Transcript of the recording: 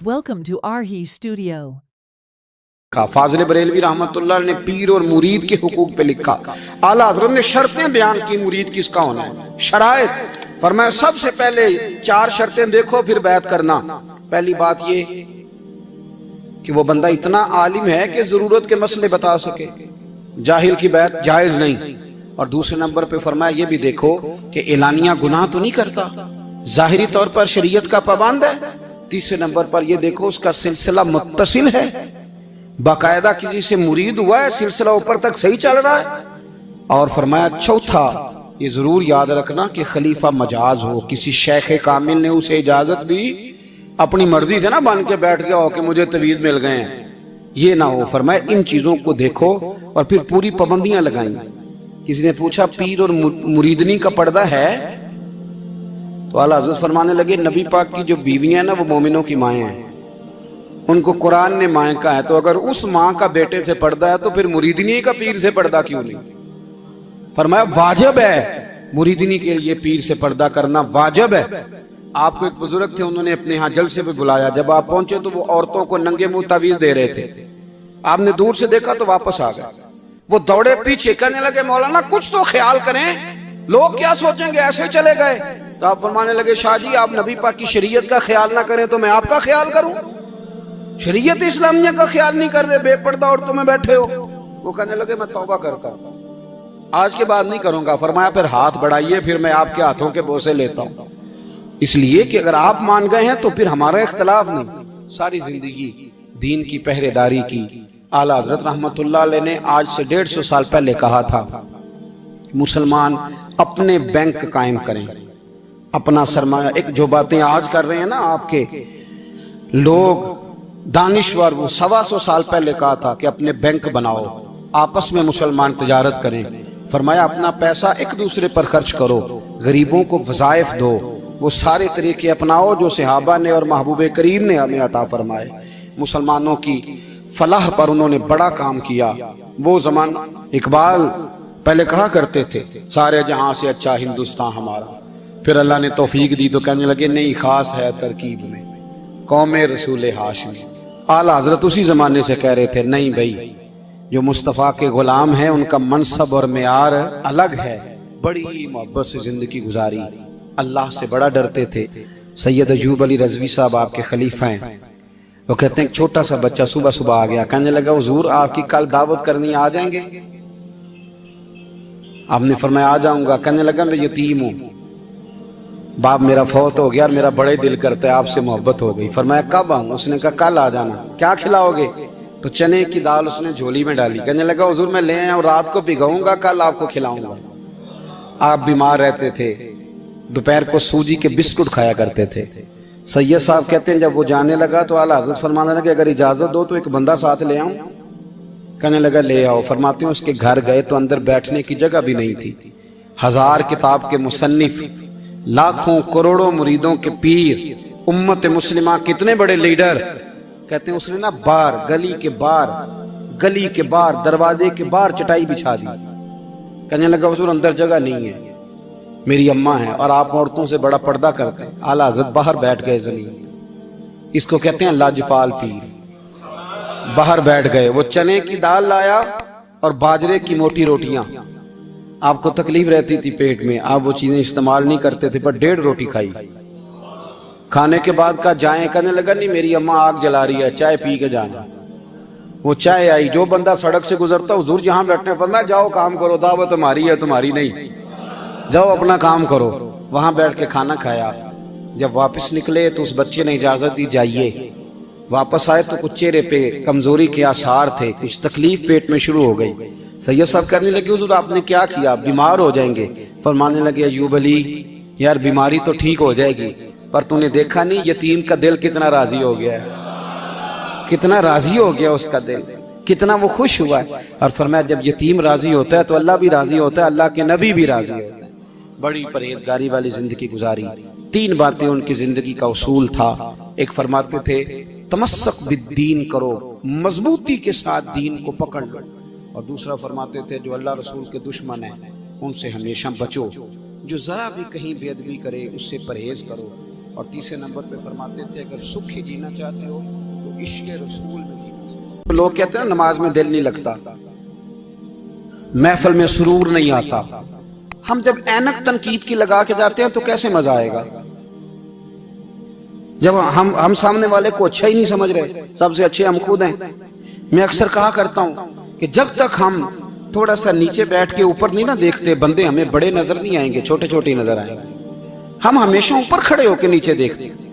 Welcome to Arhi Studio. फाजिल बरेलवी रहमतुल्लाह ने पीर और मुरीद के हुकूक पे लिखा। आला हज़रत ने शर्तें बयान की मुरीद किसका होना है, शराइत। फरमाया सबसे पहले 4 शर्तें देखो फिर बैत करना। पहली बात ये कि वो बंदा इतना आलिम है कि जरूरत के मसले बता सके, जाहिल की बैत जायज नहीं। और दूसरे नंबर पे फरमाया ये भी देखो कि एलानिया गुनाह तो नहीं करता, जाहिरी तौर पर शरीयत का पाबंद है। तीसरे नंबर पर ये देखो उसका सिलसिला मुत्तसिल है, बाकायदा किसी से मुरीद हुआ है, सिलसिला ऊपर तक सही चल रहा है। और फरमाया चौथा ये जरूर याद रखना कि खलीफा मजाज हो, किसी शेख कामिल ने उसे इजाजत भी अपनी मर्जी से ना बन के बैठ गया हो कि मुझे तवीज मिल गए हैं, ये ना हो। फरमाया इन चीजों को देखो और फिर पूरी पाबंदियां लगाई। किसी ने पूछा पीर और मुरीदनी का पर्दा है, तो आला हज़रत फरमाने लगे नबी पाक की जो बीवियां ना वो मोमिनों की माएँ हैं, उनको कुरान ने माँ का है, तो अगर उस माँ का बेटे से पर्दा है तो फिर मुरीदनी का पीर से पर्दा क्यों नहीं। फरमाया वाजिब है मुरीदनी के लिए पीर से पर्दा करना वाजिब है। आपको एक बुजुर्ग थे, उन्होंने अपने यहाँ जलसे पे बुलाया, जब आप पहुंचे तो वो औरतों को नंगे मुंह तावीज दे रहे थे। आपने दूर से देखा तो वापस आ गए। वो दौड़े पीछे, कहने लगे मौलाना कुछ तो ख्याल करें, लोग क्या सोचेंगे, ऐसे ही चले गए। तो आप फरमाने लगे शाह जी आप नबी पाक की शरीयत का ख्याल ना करें तो मैं आपका ख्याल करूं, शरीयत इस्लामिया का ख्याल नहीं कर रहे, बेपर्दा औरतों में बैठे हो। वो कहने लगे मैं तौबा करता हूं, आज के बाद नहीं करूंगा। फरमाया फिर हाथ बढ़ाइए, फिर मैं आपके हाथों के बोसे लेता हूं। इसलिए कि अगर आप मान गए हैं तो फिर हमारा इख्तलाफ नहीं। सारी जिंदगी दीन की पहरेदारी की। आला हज़रत रहमतुल्लाह अलैह ने आज से 150 साल पहले कहा था मुसलमान अपने बैंक कायम करें, अपना सरमाया। एक जो बातें आज कर रहे हैं ना आपके लोग दानिश्वर, वो 125 साल पहले कहा था कि अपने बैंक बनाओ, आपस में मुसलमान तिजारत करें। फरमाया अपना पैसा एक दूसरे पर खर्च करो, गरीबों को वज़ाइफ दो, वो सारे तरीके अपनाओ जो सहाबा ने और महबूब करीम ने हमें अता फरमाए। मुसलमानों की फलाह पर उन्होंने बड़ा काम किया। वो ज़माना इकबाल पहले कहा करते थे सारे जहां से अच्छा हिंदुस्तान हमारा, फिर अल्लाह ने तौफीक दी तो कहने लगे नहीं खास है तरकीब में कौमे रसूल हाशमी। आला हज़रत उसी ज़माने से कह रहे थे नहीं भाई जो मुस्तफ़ा के गुलाम हैं उनका मनसब और मेयार अलग है। बड़ी मोहब्बत से ज़िंदगी गुजारी, अल्लाह से बड़ा डरते थे। सैयद अयूब अली रज़वी साहब आपके खलीफा हैं। वो कहते हैं छोटा सा बच्चा सुबह सुबह आ गया, कहने लगा हुजूर आपकी कल दावत करनी, आ जाएंगे? आपने फरमाया आ जाऊंगा। कहने लगा मैं यतीम हूँ, बाप मेरा फौत हो गया और मेरा बड़े दिल करता है आपसे मोहब्बत हो गई। फरमाया कब आऊं? उसने कहा कल आ जाना। क्या खिलाओगे? तो चने की दाल उसने झोली में डाली। कहने लगा हुजूर मैं ले आया हूं, रात को भिगाऊंगा, कल आपको खिलाऊंगा। आप बीमार रहते थे, दोपहर को सूजी के बिस्कुट खाया करते थे। सैयद साहब कहते हैं जब वो जाने लगा तो आला हज़रत फरमाने लगे अगर इजाजत दो तो एक बंदा साथ ले आऊं। कहने लगा ले आओ। फरमाते हैं उसके घर गए तो अंदर बैठने की जगह भी नहीं थी। 1000 किताब के मुसन्निफ, लाखों करोड़ों मुरीदों के पीर, उम्मत मुस्लिमा कितने बड़े लीडर। कहते हैं उसने ना बाहर गली के बाहर दरवाजे के बाहर चटाई बिछा दी। कहने लगा हुजूर अंदर जगह नहीं है, मेरी अम्मा है और आप औरतों से बड़ा पर्दा करते हैं। आला हज़रत बाहर बैठ गए जमीन, इसको कहते हैं लाजपाल पीर। बाहर बैठ गए, वो चने की दाल लाया और बाजरे की मोटी रोटियां। आपको तकलीफ रहती थी पेट में, आप वो चीजें इस्तेमाल नहीं करते थे, पर 1.5 रोटी खाई। खाने के बाद का जाए, कहने लगा नहीं मेरी अम्मा आग जला रही है, चाय पी के जाना। वो चाय आई, जो बंदा सड़क से गुजरता हुजूर जहां बैठने पर मैं जाओ काम करो, दावत हमारी है तुम्हारी नहीं, जाओ अपना काम करो। वहां बैठ के खाना खाया। जब वापस निकले तो उस बच्चे ने इजाजत दी जाइए। वापस आए तो कुछ चेहरे पे कमजोरी के आसार थे, कुछ तकलीफ पेट में शुरू हो गई। सैयद साहब कहने लगे हुजूर आपने क्या किया, बीमार हो जाएंगे। फरमाने लगे अयूब अली यार बीमारी तो ठीक हो जाएगी, पर तूने देखा नहीं यतीम का दिल कितना राजी हो गया है, कितना राजी हो गया उसका दिल, कितना वो खुश हुआ है। और फरमाया जब यतीम राजी होता है तो अल्लाह भी राजी होता है, अल्लाह के नबी भी राजी होते हैं। बड़ी परहेजगारी वाली जिंदगी गुजारी। 3 बातें उनकी जिंदगी का उसूल था। एक फरमाते थे तमस्सक बिद्दीन करो, मजबूती के साथ दीन को पकड़ लो। और दूसरा फरमाते थे जो अल्लाह रसूल के दुश्मन हैं उनसे हमेशा बचो, जो जरा भी कहीं बेअदबी करे उससे परहेज करो। اور تیسرے نمبر پہ فرماتے تھے اگر سکھ ہی جینا چاہتے ہو تو عشق رسول میں جینا چاہتے. لوگ کہتے ہیں نماز میں دل نہیں لگتا, محفل میں سرور نہیں آتا. ہم جب اینک تنقید کی لگا کے جاتے ہیں تو کیسے مزہ آئے گا؟ جب ہم سامنے والے کو اچھا ہی نہیں سمجھ رہے, سب سے اچھے ہم خود ہیں. میں اکثر کہا کرتا ہوں کہ جب تک ہم تھوڑا سا نیچے بیٹھ کے اوپر نہیں نہ دیکھتے, بندے ہمیں بڑے نظر نہیں آئیں گے, چھوٹے چھوٹے نظر آئیں گے. ہم ہمیشہ اوپر کھڑے ہو کے نیچے دیکھتے ہیں.